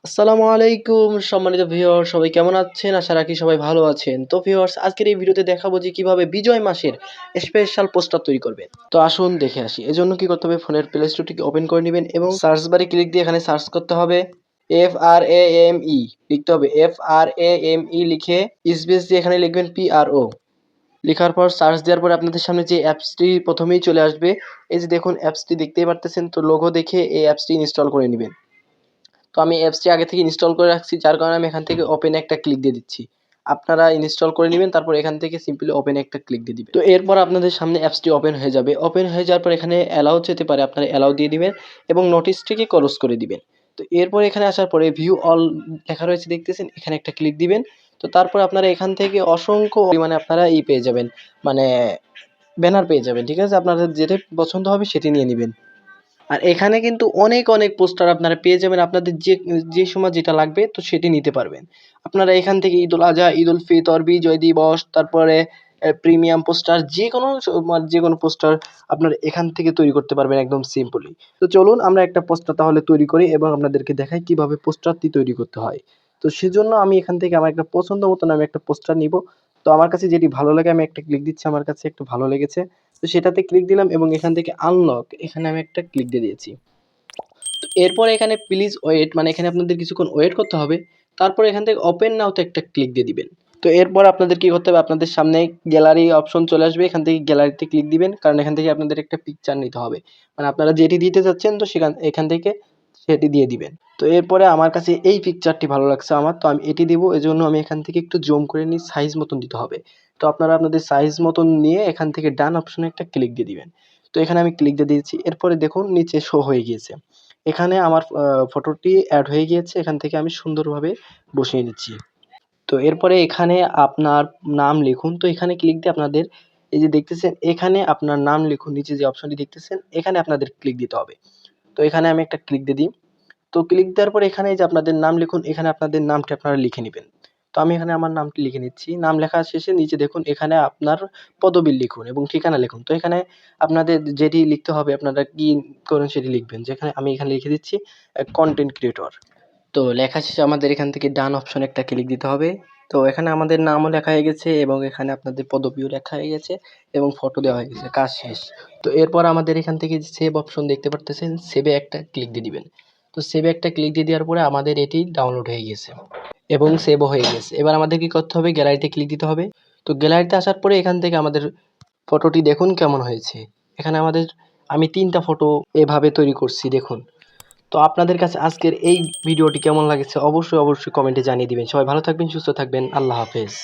আসসালামু আলাইকুম সম্মানিত ভিউয়ার্স, সবাই কেমন আছেন? আশা রাখি সবাই ভালো আছেন। তো ভিউয়ার্স, আজকের এই ভিডিওতে দেখাবো যে কিভাবে বিজয় মাসের স্পেশাল পোস্টার তৈরি করবেন। তো আসুন দেখে আসি। এজন্য কি করতে হবে, ফোনের প্লে স্টোরটিকে ওপেন করে নেবেন এবং সার্চ বারে ক্লিক দিয়ে এখানে সার্চ করতে হবে FRAME, লিখতে হবে FRAME, লিখে স্পেস দিয়ে এখানে লিখবেন PRO। লেখার পর সার্চ দেওয়ার পরে আপনাদের সামনে যে অ্যাপসটি প্রথমেই চলে আসবে। এই যে দেখুন, অ্যাপসটি দেখতেই পারতেছেন। তো লোগো দেখে এই অ্যাপসটি ইনস্টল করে নিবেন। তো আমি অ্যাপসটি আগে থেকে ইনস্টল করে রাখছি, যার কারণে আমি এখান থেকে ওপেন একটা ক্লিক দিয়ে দিচ্ছি। আপনারা ইনস্টল করে নেবেন, তারপর এখান থেকে সিম্পলি ওপেন একটা ক্লিক দিয়ে দিবেন। তো এরপর আপনাদের সামনে অ্যাপসটি ওপেন হয়ে যাবে। ওপেন হয়ে যাওয়ার পর এখানে অ্যালাউ যেতে পারে, আপনারা অ্যালাউ দিয়ে দিবেন এবং নোটিসটিকে ক্লোজ করে দিবেন। তো এরপর এখানে আসার পরে ভিউ অল লেখা রয়েছে দেখতেছেন, এখানে একটা ক্লিক দিবেন। তো তারপর আপনারা এখান থেকে অসংখ্য পরিমাণে আপনারা পেয়ে যাবেন, মানে ব্যানার পেয়ে যাবেন। ঠিক আছে, আপনাদের যেটা পছন্দ হবে সেটি নিয়ে নিবেন। আর এখানে কিন্তু অনেক পোস্টার আপনারা পেয়ে যাবেন। আপনাদের যে সময় যেটা লাগবে তো সেটি নিতে পারবেন। আপনারা এখান থেকে ঈদুল আজহা, ঈদুল ফিতর, বিজয় দিবস, তারপরে প্রিমিয়াম পোস্টার, যেকোনো পোস্টার আপনারা এখান থেকে তৈরি করতে পারবেন একদম সিম্পলি। তো চলুন আমরা একটা পোস্টার তাহলে তৈরি করি এবং আপনাদেরকে দেখাই কিভাবে পোস্টারটি তৈরি করতে হয়। তো সেজন্য আমি এখান থেকে আমার একটা পছন্দ মতন আমি একটা পোস্টার নিব। তো আমার কাছে যেটি ভালো লাগে আমি একটা ক্লিক দিচ্ছি, আমার কাছে একটু ভালো লেগেছে। তো সেটাতে ক্লিক দিলাম এবং এখান থেকে আনলক, এখানে আমি একটা ক্লিক দিয়ে দিয়েছি। তো এরপরে এখানে প্লিজ ওয়েট, মানে এখানে আপনাদের কিছুক্ষণ ওয়েট করতে হবে। তারপরে এখান থেকে ওপেন নাও তে একটা ক্লিক দিয়ে দিবেন। তো এরপর আপনাদের কি করতে হবে, আপনাদের সামনে গ্যালারি অপশন চলে আসবে। এখান থেকে গ্যালারিতে ক্লিক দিবেন, কারণ এখান থেকে আপনাদের একটা পিকচার নিতে হবে। মানে আপনারা যেটি দিতে চাচ্ছেন তো এখান থেকে সেটি দিয়ে দিবেন। তো এরপরে আমার কাছে এই পিকচারটি ভালো লাগছে আমার, তো আমি এটি দিব। এজন্য আমি এখান থেকে একটু জুম করে নিই, সাইজ মতন দিতে হবে। তো আপনারা আপনাদের সাইজ মতন নিয়ে এখান থেকে ডান অপশনে একটা ক্লিক দিয়ে দিবেন। তো এখানে আমি ক্লিক দিয়ে দিয়েছি। এরপরে দেখুন নিচে শো হয়ে গিয়েছে। এখানে আমার ফটোটি এড হয়ে গিয়েছে। এখান থেকে আমি সুন্দরভাবে বসিয়ে নিচ্ছি। তো এরপরে এখানে আপনার নাম লিখুন। তো এখানে ক্লিক দিয়ে আপনাদের এই যে দেখতেছেন, এখানে আপনার নাম লিখুন। নিচে যে অপশনটি দেখতেছেন, এখানে আপনাদের ক্লিক দিতে হবে। তো এখানে আমি একটা ক্লিক দিয়ে দিই। তো ক্লিক দেওয়ার পরে এখানে এই যে আপনাদের নাম লিখুন, এখানে আপনাদের নামটি আপনারা লিখে নিবেন। তো আমি এখানে আমার নামটি লিখে নিচ্ছি। নাম লেখা শেষে নিচে দেখুন এখানে আপনার পদবী লিখুন এবং ঠিকানা লিখুন। তো এখানে আপনাদের যেটি লিখতে হবে, আপনারা কি করেন সেটি লিখবেন। যেখানে আমি এখানে লিখে দিচ্ছি কনটেন্ট ক্রিয়েটর। তো লেখা শেষে আমাদের এখান থেকে ডান অপশনে একটা ক্লিক দিতে হবে। তো এখানে আমাদের নামও লেখা হয়ে গেছে এবং এখানে আপনাদের পদবিও লেখা হয়ে গেছে এবং ফটো দেওয়া হয়ে গেছে। কাজ শেষ। তো এরপর আমাদের এখান থেকে সেভ অপশন দেখতে পারতেছেন, সেভে একটা ক্লিক দিয়ে দিবেন। তো সেভে একটা ক্লিক দিয়ে দেওয়ার পরে আমাদের এটি ডাউনলোড হয়ে গেছে এবং সেভও হয়ে গেছে। এবার আমাদের কি করতে হবে, গ্যালারিতে ক্লিক দিতে হবে। তো গ্যালারিতে আসার পরে এখান থেকে আমাদের ফটোটি দেখুন কেমন হয়েছে। এখানে আমি ৩টা ফটো এভাবে তৈরি করছি, দেখুন। তো আপনাদের কাছে আজকের এই ভিডিওটি কেমন লাগেছে অবশ্যই কমেন্টে জানিয়ে দিবেন। সবাই ভালো থাকবেন, সুস্থ থাকবেন। আল্লাহ হাফেজ।